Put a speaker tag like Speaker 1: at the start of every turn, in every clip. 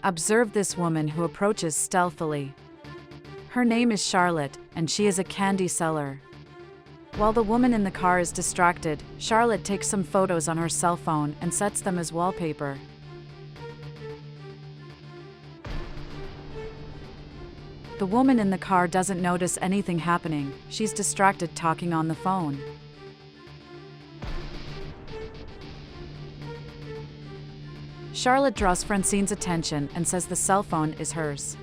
Speaker 1: Observe this woman who approaches stealthily. Her name is Charlotte, and she is a candy seller. While the woman in the car is distracted, Charlotte takes some photos on her cell phone and sets them as wallpaper. The woman in the car doesn't notice anything happening. She's distracted talking on the phone. Charlotte draws Francine's attention and says the cell phone is hers.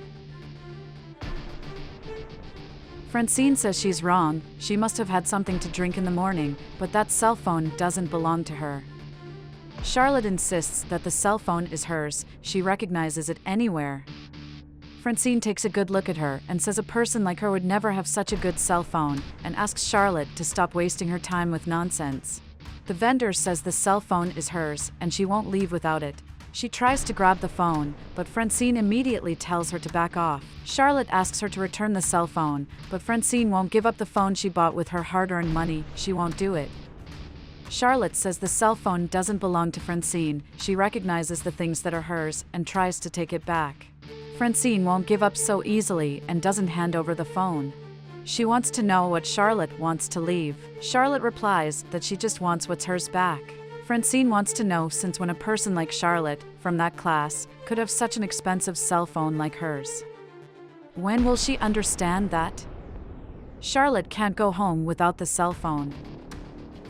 Speaker 1: Francine says she's wrong, she must have had something to drink in the morning, but that cell phone doesn't belong to her. Charlotte insists that the cell phone is hers, she recognizes it anywhere. Francine takes a good look at her and says a person like her would never have such a good cell phone, and asks Charlotte to stop wasting her time with nonsense. The vendor says the cell phone is hers, and she won't leave without it. She tries to grab the phone, but Francine immediately tells her to back off. Charlotte asks her to return the cell phone, but Francine won't give up the phone she bought with her hard-earned money, she won't do it. Charlotte says the cell phone doesn't belong to Francine, she recognizes the things that are hers and tries to take it back. Francine won't give up so easily and doesn't hand over the phone. She wants to know what Charlotte wants to leave. Charlotte replies that she just wants what's hers back. Francine wants to know since when a person like Charlotte, from that class, could have such an expensive cell phone like hers. When will she understand that? Charlotte can't go home without the cell phone.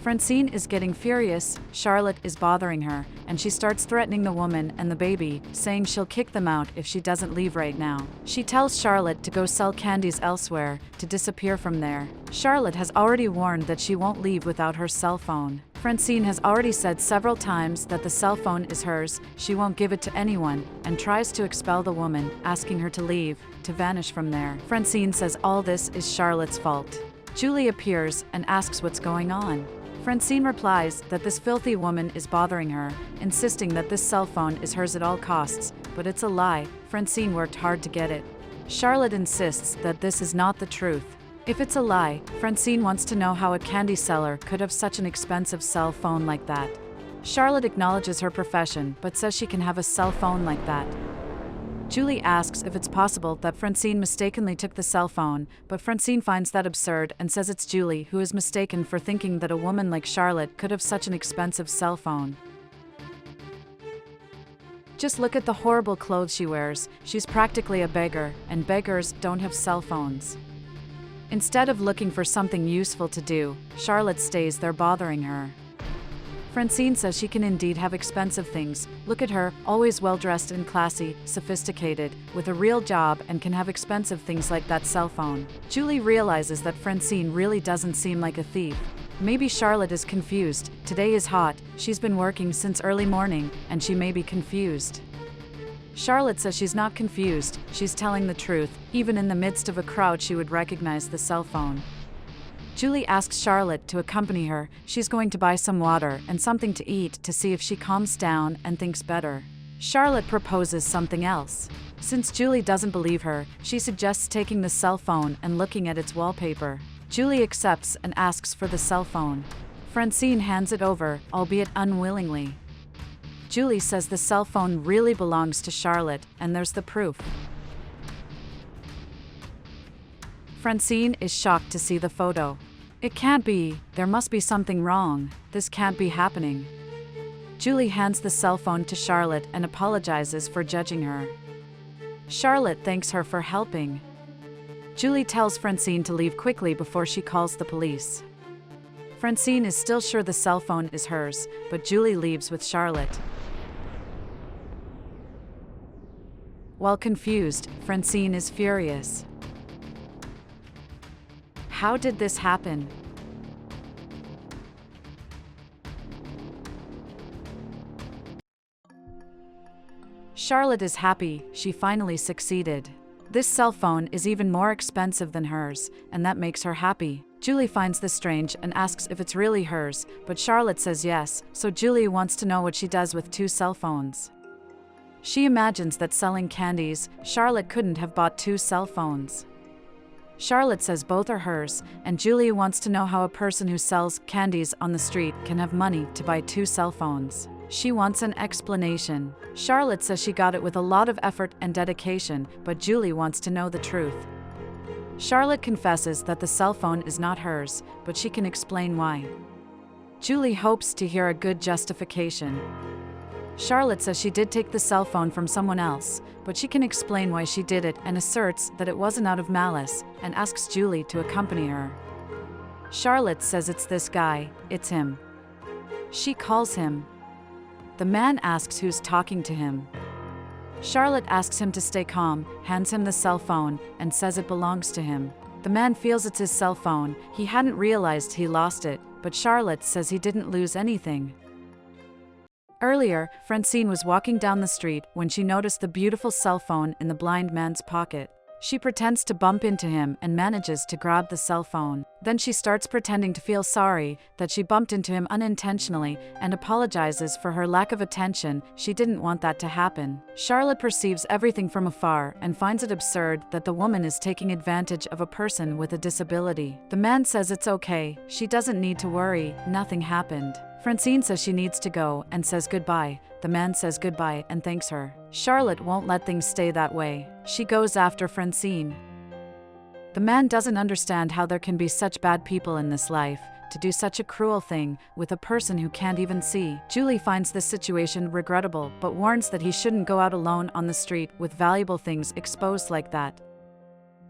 Speaker 1: Francine is getting furious, Charlotte is bothering her, and she starts threatening the woman and the baby, saying she'll kick them out if she doesn't leave right now. She tells Charlotte to go sell candies elsewhere, to disappear from there. Charlotte has already warned that she won't leave without her cell phone. Francine has already said several times that the cell phone is hers, she won't give it to anyone, and tries to expel the woman, asking her to leave, to vanish from there. Francine says all this is Charlotte's fault. Julie appears and asks what's going on. Francine replies that this filthy woman is bothering her, insisting that this cell phone is hers at all costs, but it's a lie, Francine worked hard to get it. Charlotte insists that this is not the truth. If it's a lie, Francine wants to know how a candy seller could have such an expensive cell phone like that. Charlotte acknowledges her profession but says she can have a cell phone like that. Julie asks if it's possible that Francine mistakenly took the cell phone, but Francine finds that absurd and says it's Julie who is mistaken for thinking that a woman like Charlotte could have such an expensive cell phone. Just look at the horrible clothes she wears, she's practically a beggar, and beggars don't have cell phones. Instead of looking for something useful to do, Charlotte stays there bothering her. Francine says she can indeed have expensive things. Look at her, always well-dressed and classy, sophisticated, with a real job and can have expensive things like that cell phone. Julie realizes that Francine really doesn't seem like a thief. Maybe Charlotte is confused. Today is hot, she's been working since early morning, and she may be confused. Charlotte says she's not confused, she's telling the truth. Even in the midst of a crowd she would recognize the cell phone. Julie asks Charlotte to accompany her. She's going to buy some water and something to eat to see if she calms down and thinks better. Charlotte proposes something else. Since Julie doesn't believe her, she suggests taking the cell phone and looking at its wallpaper. Julie accepts and asks for the cell phone. Francine hands it over, albeit unwillingly. Julie says the cell phone really belongs to Charlotte, and there's the proof. Francine is shocked to see the photo. It can't be, there must be something wrong, this can't be happening. Julie hands the cell phone to Charlotte and apologizes for judging her. Charlotte thanks her for helping. Julie tells Francine to leave quickly before she calls the police. Francine is still sure the cell phone is hers, but Julie leaves with Charlotte. While confused, Francine is furious. How did this happen? Charlotte is happy, she finally succeeded. This cell phone is even more expensive than hers, and that makes her happy. Julie finds this strange and asks if it's really hers, but Charlotte says yes, so Julie wants to know what she does with two cell phones. She imagines that selling candies, Charlotte couldn't have bought two cell phones. Charlotte says both are hers, and Julie wants to know how a person who sells candies on the street can have money to buy two cell phones. She wants an explanation. Charlotte says she got it with a lot of effort and dedication, but Julie wants to know the truth. Charlotte confesses that the cell phone is not hers, but she can explain why. Julie hopes to hear a good justification. Charlotte says she did take the cell phone from someone else, but she can explain why she did it and asserts that it wasn't out of malice, and asks Julie to accompany her. Charlotte says it's this guy, it's him. She calls him. The man asks who's talking to him. Charlotte asks him to stay calm, hands him the cell phone, and says it belongs to him. The man feels it's his cell phone. He hadn't realized he lost it, but Charlotte says he didn't lose anything. Earlier, Francine was walking down the street when she noticed the beautiful cell phone in the blind man's pocket. She pretends to bump into him and manages to grab the cell phone. Then she starts pretending to feel sorry that she bumped into him unintentionally and apologizes for her lack of attention. She didn't want that to happen. Charlotte perceives everything from afar and finds it absurd that the woman is taking advantage of a person with a disability. The man says it's okay, she doesn't need to worry, nothing happened. Francine says she needs to go and says goodbye. The man says goodbye and thanks her. Charlotte won't let things stay that way. She goes after Francine. The man doesn't understand how there can be such bad people in this life, to do such a cruel thing with a person who can't even see. Julie finds this situation regrettable, but warns that he shouldn't go out alone on the street with valuable things exposed like that.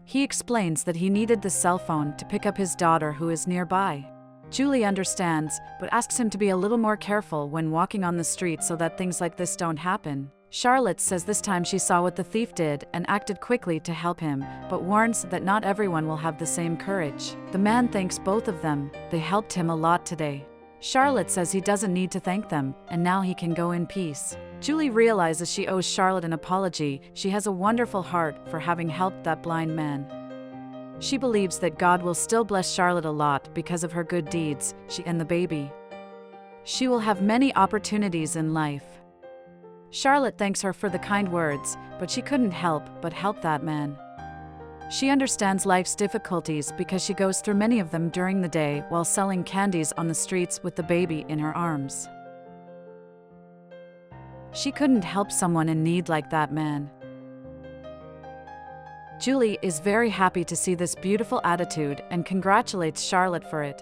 Speaker 1: He explains that he needed the cell phone to pick up his daughter who is nearby. Julie understands, but asks him to be a little more careful when walking on the street so that things like this don't happen. Charlotte says this time she saw what the thief did and acted quickly to help him, but warns that not everyone will have the same courage. The man thanks both of them. They helped him a lot today. Charlotte says he doesn't need to thank them, and now he can go in peace. Julie realizes she owes Charlotte an apology. She has a wonderful heart for having helped that blind man. She believes that God will still bless Charlotte a lot because of her good deeds, she and the baby. She will have many opportunities in life. Charlotte thanks her for the kind words, but she couldn't help but help that man. She understands life's difficulties because she goes through many of them during the day while selling candies on the streets with the baby in her arms. She couldn't help someone in need like that man. Julie is very happy to see this beautiful attitude and congratulates Charlotte for it.